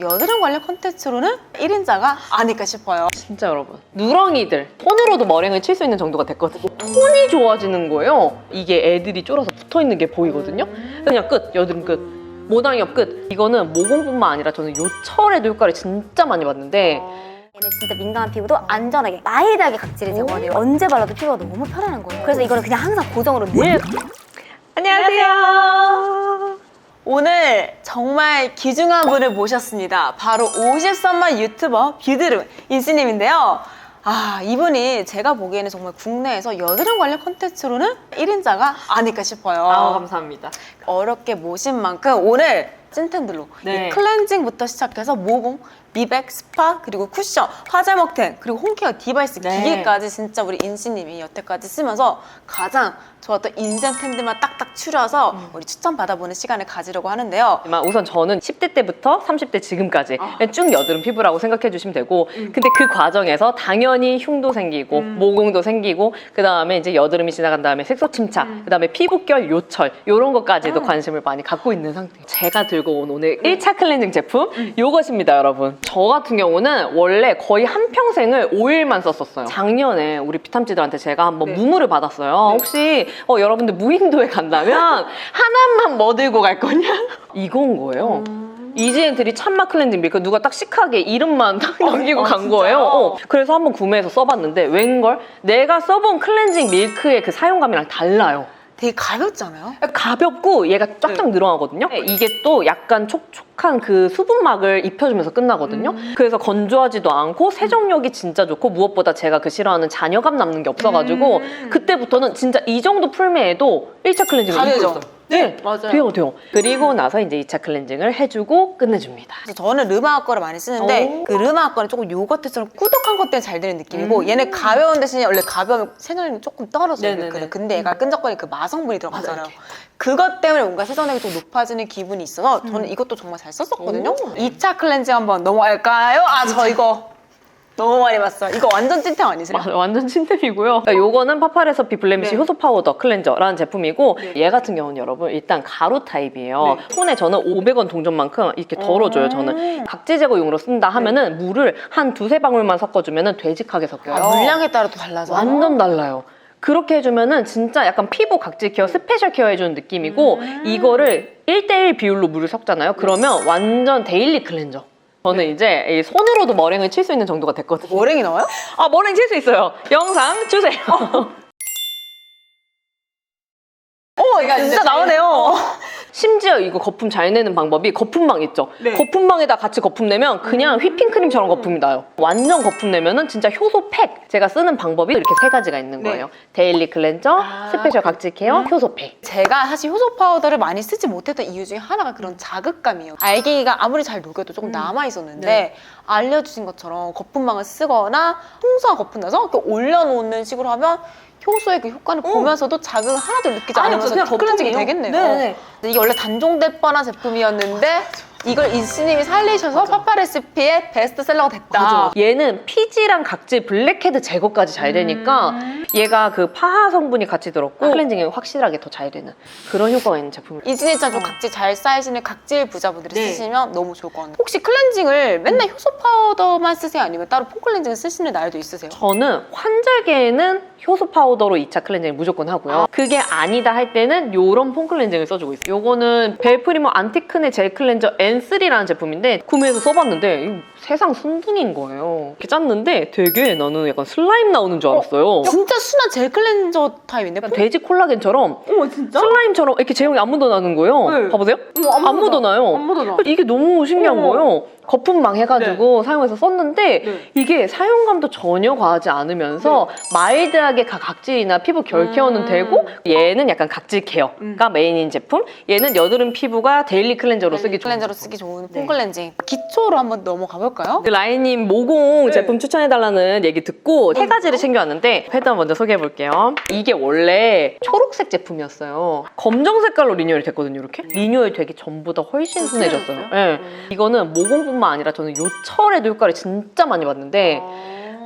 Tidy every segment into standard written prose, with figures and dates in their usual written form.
여드름 관련 콘텐츠로는 1인자가 아닐까 싶어요. 진짜 여러분, 누렁이들 손으로도 머랭을 칠 수 있는 정도가 됐거든요. 톤이 좋아지는 거예요. 이게 애들이 쫄아서 붙어있는 게 보이거든요. 그냥 끝, 여드름 끝, 모낭엽 끝. 이거는 모공뿐만 아니라 저는 요철에도 효과를 진짜 많이 봤는데 얘는 진짜 민감한 피부도 안전하게 마일드하게 각질을 제거해요. 언제 발라도 피부가 너무 편안한 거예요. 그래서 이거는 그냥 항상 고정으로 늘. 안녕하세요. 오늘 정말 귀중한 분을 모셨습니다. 바로 53만 유튜버 뷰드름 인씨님인데요. 이분이 제가 보기에는 정말 국내에서 여드름 관련 콘텐츠로는 1인자가 아닐까 싶어요. 감사합니다. 어렵게 모신 만큼 오늘 찐텐들로 네. 이 클렌징부터 시작해서 모공, 미백, 스파, 그리고 쿠션, 화잘먹탱, 그리고 홈케어 디바이스 네. 기기까지 진짜 우리 인씨님이 여태까지 쓰면서 가장 좋았던 인생 텐들만 딱딱 추려서 우리 추천받아보는 시간을 가지려고 하는데요. 우선 저는 10대 때부터 30대 지금까지 쭉 여드름 피부라고 생각해 주시면 되고 근데 그 과정에서 당연히 흉도 생기고 모공도 생기고 그 다음에 이제 여드름이 지나간 다음에 색소 침착 그 다음에 피부결, 요철 이런 것까지도 관심을 많이 갖고 있는 상태예요. 제가 들고 온 오늘 1차 클렌징 제품 이것입니다, 여러분. 저 같은 경우는 원래 거의 한평생을 오일만 썼었어요. 작년에 우리 비탐지들한테 제가 한번 무무를 받았어요. 혹시 여러분들 무인도에 간다면 하나만 뭐 들고 갈 거냐? 이건 거예요. 이지엔트리 참마 클렌징 밀크 누가 딱 시크하게 이름만 딱 남기고 간 진짜요? 거예요. 그래서 한번 구매해서 써봤는데 웬걸? 내가 써본 클렌징 밀크의 그 사용감이랑 달라요. 되게 가볍잖아요. 가볍고 얘가 쫙쫙 늘어나거든요. 이게 또 약간 촉촉한 그 수분막을 입혀주면서 끝나거든요. 그래서 건조하지도 않고 세정력이 진짜 좋고 무엇보다 제가 그 싫어하는 잔여감 남는 게 없어가지고 그때부터는 진짜 이 정도 풀매에도 1차 클렌징을 다 입고 되죠? 있어요. 네, 맞아요. 돼요. 그리고 나서 이제 2차 클렌징을 해주고 끝내줍니다. 그래서 저는 르마아 거를 많이 쓰는데 그 르마아 거는 조금 요거트처럼 꾸덕한 것 때문에 잘 되는 느낌이고 얘는 가벼운 대신에 원래 가벼우면 세정력이 조금 떨어져요. 네네네. 근데 얘가 끈적거리는 그 마성분이 들어가잖아요. 그것 때문에 뭔가 세정력이 좀 높아지는 기분이 있어서 저는 이것도 정말 잘 썼었거든요. 2차 클렌징 한번 넘어갈까요? 저 이거 너무 많이 봤어요. 이거 완전 찐템 아니세요? 완전 찐템이고요. 요거는 파파레서피 블레미쉬 효소 파우더 클렌저라는 제품이고 얘 같은 경우는 여러분 일단 가루 타입이에요. 손에 저는 500원 동전만큼 이렇게 덜어줘요. 저는 각질 제거용으로 쓴다 하면은 물을 한 두세 방울만 섞어주면은 되직하게 섞여요. 물량에 따라 또 달라서 완전 달라요. 그렇게 해주면은 진짜 약간 피부 각질 케어, 스페셜 케어 해주는 느낌이고 이거를 1:1 비율로 물을 섞잖아요. 그러면 완전 데일리 클렌저. 저는 이제 이 손으로도 머랭을 칠 수 있는 정도가 됐거든요. 머랭이 나와요? 머랭 칠 수 있어요. 영상 주세요. 진짜 나오네요. 심지어 이거 거품 잘 내는 방법이 거품망 있죠? 네. 거품망에다 같이 거품 내면 그냥 휘핑크림처럼 거품이 나요. 완전 거품 내면은 진짜 효소 팩! 제가 쓰는 방법이 이렇게 세 가지가 있는 거예요. 데일리 클렌저, 스페셜 각질 케어, 효소 팩. 제가 사실 효소 파우더를 많이 쓰지 못했던 이유 중에 하나가 그런 자극감이에요. 알갱이가 아무리 잘 녹여도 조금 남아있었는데 알려주신 것처럼 거품망을 쓰거나 풍성한 거품 내서 이렇게 올려놓는 식으로 하면 효소의 그 효과를 보면서도 자극을 하나도 느끼지 않으면서 그냥 클렌징이 거품이에요. 되겠네요. 네네. 이게 원래 단종될 뻔한 제품이었는데 이걸 인씨님이 살리셔서 파파레시피의 베스트셀러가 됐다. 얘는 피지랑 각질, 블랙헤드 제거까지 잘 되니까 얘가 그 파하 성분이 같이 들었고 클렌징이 확실하게 더 잘 되는 그런 효과가 있는 제품입니다. 이진이처럼 좀 각질 잘 쌓이시는 각질 부자분들이 쓰시면 너무 좋을 것 같아요. 혹시 클렌징을 맨날 효소 파우더만 쓰세요? 아니면 따로 폼 클렌징을 쓰시는 날도 있으세요? 저는 환절기에는 효소 파우더로 2차 클렌징을 무조건 하고요. 그게 아니다 할 때는 요런 폼 클렌징을 써주고 있어요. 요거는 벨프리모 안티크네 젤 클렌저 N3라는 제품인데 구매해서 써봤는데 이거 세상 순둥인 거예요. 이렇게 짰는데 되게 나는 약간 슬라임 나오는 줄 알았어요. 진짜 순한 젤 클렌저 타입인데? 돼지 콜라겐처럼 진짜? 슬라임처럼 이렇게 제형이 안 묻어나는 거예요. 네. 봐보세요. 안 묻어나요. 안 묻어나. 이게 너무 신기한 거예요. 거품망 해가지고 사용해서 썼는데 이게 사용감도 전혀 과하지 않으면서 마일드하게 각질이나 피부 결 케어는 되고 얘는 약간 각질 케어가 메인인 제품, 얘는 여드름 피부가 데일리 클렌저로 쓰기 좋은 클렌저로 쓰기 좋은 폼 클렌징. 기초로 한번 넘어가 볼까요? 그 라인님 모공 제품 추천해달라는 얘기 듣고 세 가지를 챙겨왔는데 패드 먼저 소개해볼게요. 이게 원래 초록색 제품이었어요. 검정 색깔로 리뉴얼이 됐거든요. 이렇게 리뉴얼 되기 전보다 훨씬 순해졌어요. 네. 이거는 모공뿐만 아니라 저는 요철에도 효과를 진짜 많이 봤는데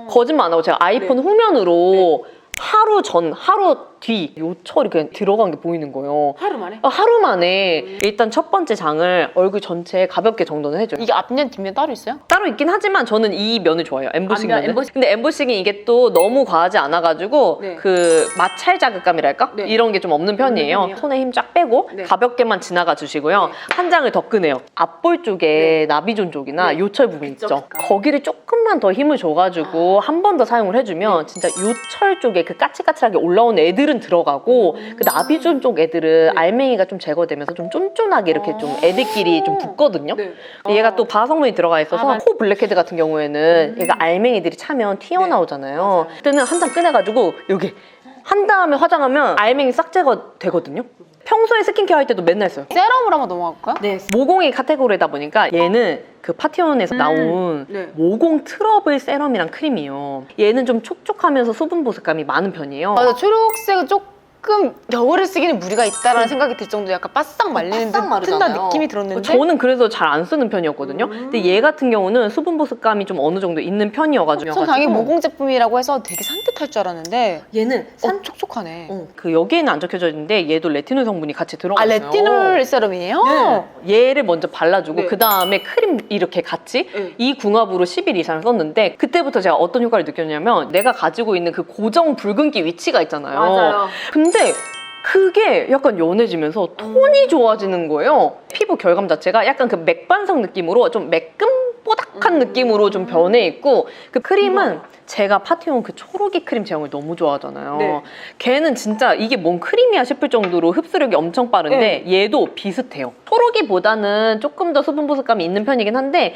거짓말 안 하고 제가 아이폰 후면으로 하루 전, 하루 뒤 요철이 그냥 들어간 게 보이는 거예요. 하루 만에? 하루 만에 일단 첫 번째 장을 얼굴 전체에 가볍게 정돈을 해줘요. 이게 앞면 뒷면 따로 있어요? 따로 있긴 하지만 저는 이 면을 좋아해요. 엠보싱 앞면, 면을. 엠보싱. 근데 엠보싱이 이게 또 너무 과하지 않아가지고 네. 그 마찰 자극감이랄까? 네. 이런 게 좀 없는 편이에요. 편이에요. 손에 힘 쫙 빼고 네. 가볍게만 지나가 주시고요. 네. 한 장을 더 끄네요. 앞볼 쪽에 나비존 쪽이나 네. 요철 부분 있죠. 그쵸. 거기를 조금만 더 힘을 줘가지고 한 번 더 사용을 해주면 진짜 요철 쪽에 그 까칠까칠하게 올라온 애들은 들어가고 그 나비존 쪽 애들은 알맹이가 좀 제거되면서 좀 쫀쫀하게 이렇게 좀 애들끼리 좀 붙거든요. 네. 얘가 또 바성분이 들어가 있어서 아, 코 블랙헤드 같은 경우에는 얘가 알맹이들이 차면 튀어나오잖아요. 그때는 한 장 꺼내가지고 여기 한 다음에 화장하면 알맹이 싹 제거되거든요. 평소에 스킨케어 할 때도 맨날 써요. 세럼으로 한번 넘어갈까요? 네. 모공이 카테고리다 보니까 얘는 그 파티온에서 나온 네. 모공 트러블 세럼이랑 크림이에요. 얘는 좀 촉촉하면서 수분 보습감이 많은 편이에요. 맞아, 초록색은 조금 겨울에 쓰기는 무리가 있다라는 생각이 들 정도 약간 바싹 말리는 바싹 듯한 마르잖아요. 느낌이 들었는데 저는 그래서 잘 안 쓰는 편이었거든요. 근데 얘 같은 경우는 수분 보습감이 좀 어느 정도 있는 편이어가지고 전 당연히 모공 제품이라고 해서 되게 산뜻할 줄 알았는데 얘는 촉촉하네. 그 여기에는 안 적혀져 있는데 얘도 레티놀 성분이 같이 들어가 아, 있어요. 레티놀 세럼이에요? 네. 얘를 먼저 발라주고 네. 그 다음에 크림 이렇게 같이 네. 이 궁합으로 10일 이상 썼는데 그때부터 제가 어떤 효과를 느꼈냐면 내가 가지고 있는 그 고정 붉은기 위치가 있잖아요. 맞아요. 근데 그게 약간 연해지면서 톤이 좋아지는 거예요. 피부 결감 자체가 약간 그 맥반석 느낌으로 좀 매끈뽀닥한 느낌으로 좀 변해 있고 그 크림은 제가 파티온 그 초록이 크림 제형을 너무 좋아하잖아요. 네. 걔는 진짜 이게 뭔 크림이야 싶을 정도로 흡수력이 엄청 빠른데 얘도 비슷해요. 초록이보다는 조금 더 수분 보습감이 있는 편이긴 한데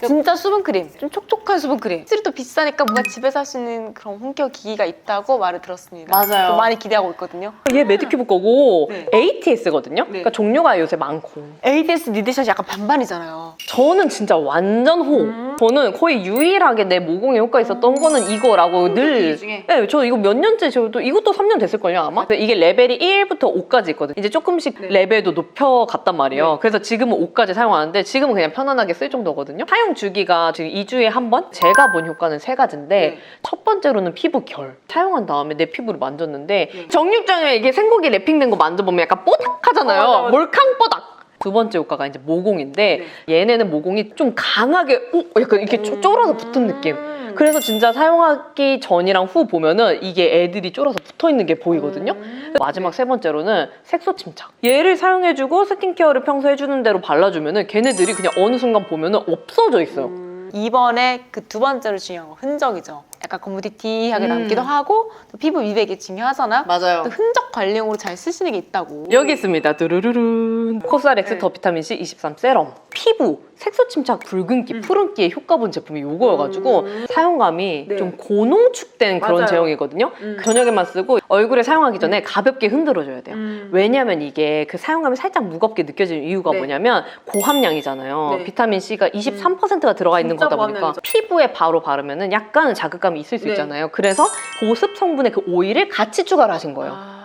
진짜 수분크림. 좀 촉촉한 수분크림. 확실히 또 비싸니까 뭔가 집에서 할 수 있는 그런 홈케어 기기가 있다고 말을 들었습니다. 맞아요. 좀 많이 기대하고 있거든요. 얘 메디큐브 거고 네. ATS거든요. 네. 그러니까 종류가 요새 많고 ADS 니드샷이 약간 반반이잖아요. 저는 진짜 완전 호. 저는 거의 유일하게 내 모공에 효과 있었던 거는 이거라고 늘. 기기 중에? 네, 저 이거 몇 년째 저도 이것도 3년 됐을걸요 아마. 근데 이게 레벨이 1부터 5까지 있거든. 이제 조금씩 네. 레벨도 높여갔단 말이에요. 네. 그래서 지금은 5까지 사용하는데 지금은 그냥 편안하게 쓸 정도거든요. 사용 주기가 지금 2주에 한 번. 제가 본 효과는 3가지인데 네. 첫 번째로는 피부 결. 사용한 다음에 내 피부를 만졌는데 네. 정육점에 이게 생고기 랩핑된 거 만져보면 약간 뽀닥하잖아요. 맞아, 맞아. 몰캉뽀닥. 두 번째 효과가 이제 모공인데 얘네는 모공이 좀 강하게 약간 이렇게 쫄아서 붙은 느낌. 그래서 진짜 사용하기 전이랑 후 보면은 이게 애들이 쫄아서 붙어있는 게 보이거든요. 마지막 세 번째로는 색소 침착. 얘를 사용해주고 스킨케어를 평소 해주는 대로 발라주면은 걔네들이 그냥 어느 순간 보면은 없어져 있어요. 이번에 그 두 번째로 중요한 거 흔적이죠. 약간 거무디티하게 남기도 하고 또 피부 미백이 중요하잖아. 맞아요. 또 흔적 관리용으로 잘 쓰시는 게 있다고. 여기 있습니다. 두루루룬. 코스알엑스 네. 더 비타민C 23 세럼. 피부 색소 침착 붉은기, 푸른기에 효과 본 제품이 요거여가지고 사용감이 네. 좀 고농축된 그런 맞아요. 제형이거든요. 저녁에만 쓰고 얼굴에 사용하기 전에 가볍게 흔들어줘야 돼요. 음. 왜냐면 이게 그 사용감이 살짝 무겁게 느껴지는 이유가 네. 뭐냐면 고함량이잖아요. 네. 비타민C가 23%가 들어가 있는 진짜 거다 보니까 고함량이죠. 피부에 바로 바르면은 약간은 자극감이 있을 수 네. 있잖아요. 그래서 보습 성분의 그 오일을 같이 추가를 하신 거예요. 아.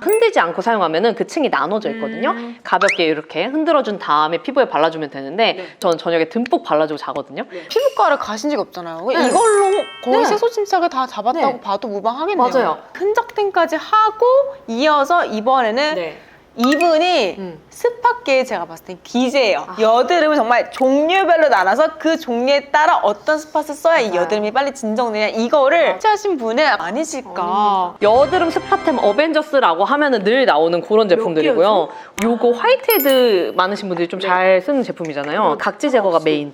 흔들지 않고 사용하면은 그 층이 나눠져 있거든요. 가볍게 이렇게 흔들어준 다음에 피부에 발라주면 되는데 네. 저는 저녁에 듬뿍 발라주고 자거든요. 피부과를 가신 적이 없잖아요. 네. 이걸로 거의 네. 색소 침착을 다 잡았다고 네. 봐도 무방하겠네요. 맞아요. 흔적템까지 하고 이어서 이번에는 네. 이분이 음. 스팟계에 제가 봤을 땐 기재예요. 여드름은 정말 종류별로 나눠서 그 종류에 따라 어떤 스팟을 써야 이 여드름이 빨리 진정되냐 이거를 하신 분은 아니실까. 여드름 스파템 어벤져스라고 하면은 늘 나오는 그런 제품들이고요. 요거 화이트헤드 많으신 분들이 좀 잘 쓰는 제품이잖아요. 각질 제거가 메인.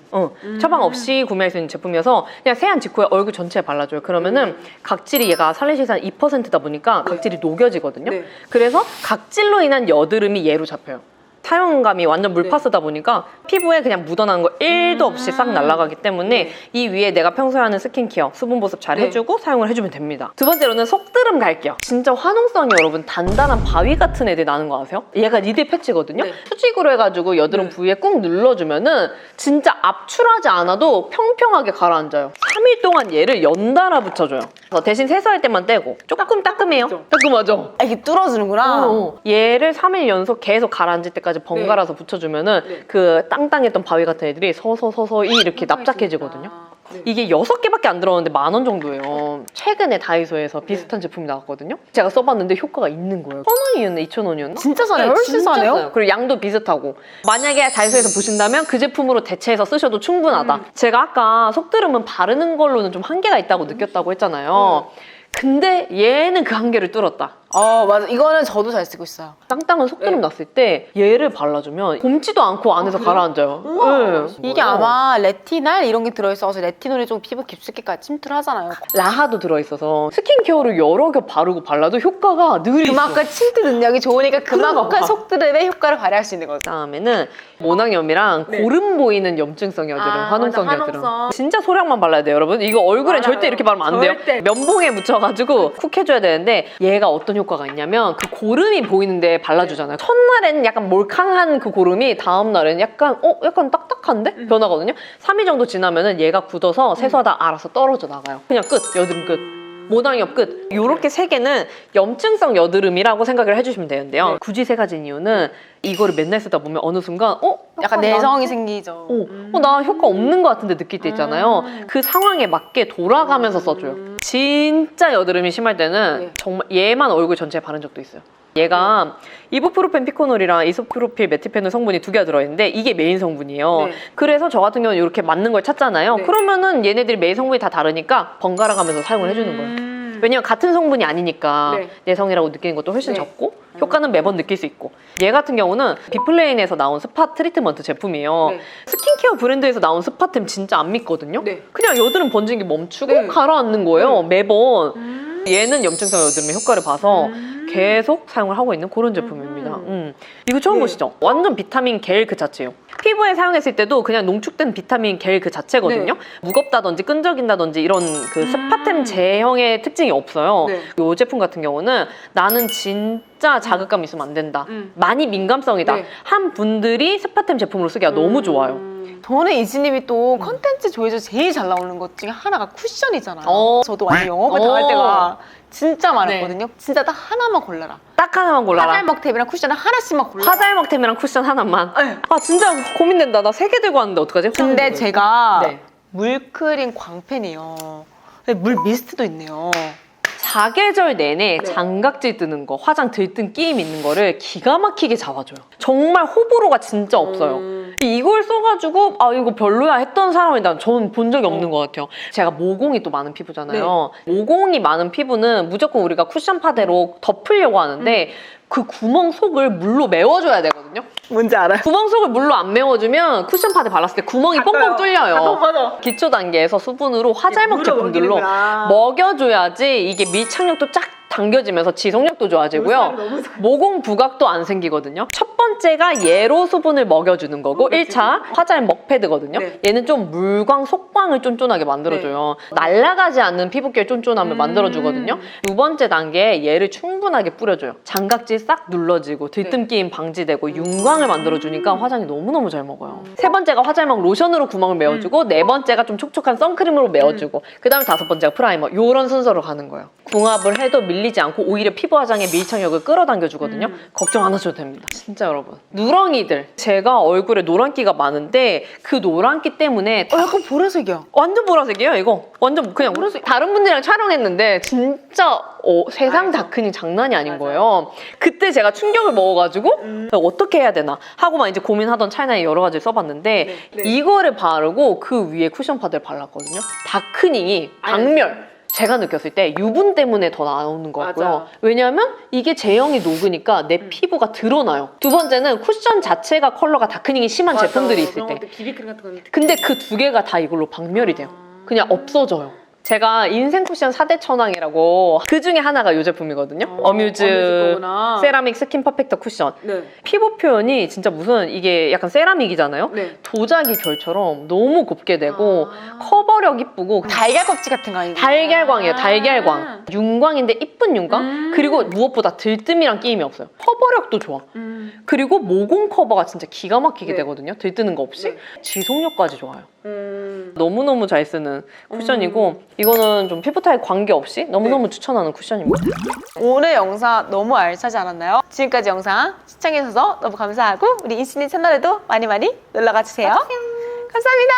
처방 없이 구매할 수 있는 제품이어서 그냥 세안 직후에 얼굴 전체에 발라줘요. 그러면은 각질이 얘가 살리시산 2%다 보니까 각질이 녹여지거든요. 네. 그래서 각질로 인한 여드름이 얘로 잡혀요. 사용감이 완전 물파스다 보니까 피부에 그냥 묻어나는 거 1도 없이 싹 날아가기 때문에 이 위에 내가 평소에 하는 스킨케어, 수분 보습 잘 해주고 사용을 해주면 됩니다. 두 번째로는 속드름 갈게요. 진짜 화농성이 여러분 단단한 바위 같은 애들 나는 거 아세요? 얘가 니들 패치거든요. 수직으로 해가지고 여드름 부위에 꾹 눌러주면은 진짜 압출하지 않아도 평평하게 가라앉아요. 3일 동안 얘를 연달아 붙여줘요. 대신 세수할 때만 떼고 조금 따끔해요. 따끔하죠? 아, 이게 뚫어주는구나. 얘를 3일 연속 계속 가라앉을 때까지 번갈아서 붙여주면은 그 땅땅했던 바위 같은 애들이 서서히 이렇게 납작해지거든요. 이게 6개밖에 안 들어가는데 10,000원 정도예요. 최근에 다이소에서 비슷한 제품이 나왔거든요. 제가 써봤는데 효과가 있는 거예요. 1,000원이었나 2,000원이었나? 진짜 싸네요. 훨씬 진짜 싸네요. 싸요. 그리고 양도 비슷하고. 만약에 다이소에서 보신다면 그 제품으로 대체해서 쓰셔도 충분하다. 제가 아까 속드름은 바르는 걸로는 좀 한계가 있다고 느꼈다고 했잖아요. 근데 얘는 그 한계를 뚫었다. 맞아. 이거는 저도 잘 쓰고 있어요. 땅땅한 속드름 났을 때 얘를 발라주면 곰지도 않고 안에서 가라앉아요. 네. 이게 아마 레티날 이런 게 들어있어서 레티놀이 좀 피부 깊숙이까지 침투를 하잖아요. 라하도 들어있어서 스킨케어를 여러 겹 바르고 발라도 효과가 늘 있어. 그만큼 침투 능력이 좋으니까 그만큼 속드름의 효과를 발휘할 수 있는 거죠. 다음에는 모낭염이랑 고름 보이는 염증성 여드름, 화농성 맞아, 여드름. 화농성. 진짜 소량만 발라야 돼요, 여러분. 이거 얼굴에 절대 이렇게 바르면 안 돼요. 절대. 면봉에 묻혀가지고 쿡 해줘야 되는데 얘가 어떤 효과가 있냐면 그 고름이 보이는데 발라주잖아요. 첫날에는 약간 몰캉한 그 고름이 다음날에는 약간 딱딱한데? 변하거든요. 3일 정도 지나면은 얘가 굳어서 세수하다 알아서 떨어져 나가요. 그냥 끝, 여드름 끝. 모낭염 끝. 요렇게 3개는 염증성 여드름이라고 생각을 해주시면 되는데요. 굳이 3가지인 이유는 이거를 맨날 쓰다 보면 어느 순간 약간 내성이 생기죠. 나 효과 없는 것 같은데 느낄 때 있잖아요. 그 상황에 맞게 돌아가면서 써줘요. 진짜 여드름이 심할 때는 정말 얘만 얼굴 전체에 바른 적도 있어요. 얘가 이부프로펜 피코놀이랑 이소프로필 메티페놀 성분이 2개가 들어있는데 이게 메인 성분이에요. 그래서 저 같은 경우는 이렇게 맞는 걸 찾잖아요. 그러면은 얘네들이 메인 성분이 다 다르니까 번갈아 가면서 사용을 해주는 거예요. 왜냐면 같은 성분이 아니니까 내성이라고 느끼는 것도 훨씬 적고 효과는 매번 느낄 수 있고. 얘 같은 경우는 비플레인에서 나온 스파 트리트먼트 제품이에요. 스킨케어 브랜드에서 나온 스파템 진짜 안 믿거든요. 그냥 여드름 번지는 게 멈추고 가라앉는 거예요. 매번. 얘는 염증성 여드름의 효과를 봐서 계속 사용을 하고 있는 그런 제품입니다. 이거 처음 보시죠? 완전 비타민 겔 그 자체예요. 피부에 사용했을 때도 그냥 농축된 비타민 겔 그 자체거든요. 무겁다든지 끈적인다든지 이런 그 스파템 제형의 특징이 없어요. 이 제품 같은 경우는 나는 진짜 자극감 있으면 안 된다. 많이 민감성이다. 한 분들이 스파템 제품으로 쓰기가 너무 좋아요. 저는 이지님이 또 컨텐츠 조회수 제일 잘 나오는 것 중에 하나가 쿠션이잖아요. 저도 완전 영업을 당할 때가 진짜 많았거든요. 진짜 딱 하나만 골라라. 딱 하나만 골라라. 화잘먹템이랑 쿠션을 하나씩만 골라라. 화잘먹템이랑 쿠션 하나만. 아 진짜 고민된다. 나 3개 들고 왔는데 어떡하지? 근데 제가 물크림 광팬이에요. 근데 물 미스트도 있네요. 사계절 내내 장각질 뜨는 거, 화장 들뜬 끼임 있는 거를 기가 막히게 잡아줘요. 정말 호불호가 진짜 없어요. 이걸 써가지고 이거 별로야 했던 사람이 저는 본 적이 없는 것 같아요. 제가 모공이 또 많은 피부잖아요. 모공이 많은 피부는 무조건 우리가 쿠션 파데로 덮으려고 하는데 그 구멍 속을 물로 메워줘야 되거든요. 뭔지 알아요? 구멍 속을 물로 안 메워주면 쿠션 파데 발랐을 때 구멍이 뻥뻥 뚫려요. 맞아. 기초 단계에서 수분으로 화잘먹 제품들로 먹여줘야지 이게 밀착력도 쫙 당겨지면서 지속력도 좋아지고요. 모공 부각도 안 생기거든요. 첫 번째가 얘로 수분을 먹여주는 거고 1차 화잘먹 패드거든요. 얘는 좀 물광, 속광을 쫀쫀하게 만들어줘요. 날아가지 않는 피부결 쫀쫀함을 만들어주거든요. 두 번째 단계에 얘를 충분하게 뿌려줘요. 장각질 싹 눌러지고 들뜸끼임 방지되고 윤광을 만들어주니까 화장이 너무너무 잘 먹어요. 세 번째가 화잘먹 로션으로 구멍을 메워주고 네 번째가 좀 촉촉한 선크림으로 메워주고 그 다음에 다섯 번째가 프라이머. 요런 순서로 가는 거예요. 궁합을 해도 밀리지 않고 오히려 피부 화장의 밀착력을 끌어당겨주거든요. 걱정 안 하셔도 됩니다. 진짜 여러분. 누렁이들. 제가 얼굴에 노란기가 많은데 그 노란기 때문에 약간 보라색이야. 완전 보라색이에요 이거. 완전 그냥 보라색. 다른 분들이랑 촬영했는데 진짜 세상 다크닝 장난이 아닌 거예요. 그때 제가 충격을 먹어가지고 어떻게 해야 되나 하고 막 이제 고민하던 차이나의 여러 가지를 써봤는데 이거를 바르고 그 위에 쿠션 파데를 발랐거든요. 다크닝이 박멸. 제가 느꼈을 때 유분 때문에 더 나오는 것 같고요. 왜냐하면 이게 제형이 녹으니까 내 피부가 드러나요. 두 번째는 쿠션 자체가 컬러가 다크닝이 심한 제품들이 있을 때. 비비크림 같은 거. 근데 그 2개가 다 이걸로 박멸이 돼요. 그냥 없어져요. 제가 인생 쿠션 4대 천왕이라고 그 중에 하나가 이 제품이거든요. 어뮤즈 세라믹 스킨 퍼펙터 쿠션. 피부 표현이 진짜 무슨 이게 약간 세라믹이잖아요. 도자기 결처럼 너무 곱게 되고 커버력 이쁘고 달걀 껍질 같은 거 아니에요? 달걀광이에요. 달걀광. 윤광인데 이쁜 윤광. 그리고 무엇보다 들뜸이랑 끼임이 없어요. 커버력도 좋아. 그리고 모공 커버가 진짜 기가 막히게 되거든요. 들뜨는 거 없이. 지속력까지 좋아요. 너무너무 잘 쓰는 쿠션이고 이거는 좀 피부 타입 관계없이 너무너무 추천하는 쿠션입니다. 오늘 영상 너무 알차지 않았나요? 지금까지 영상 시청해주셔서 너무 감사하고 우리 이신이 채널에도 많이 놀러가 주세요. 감사합니다.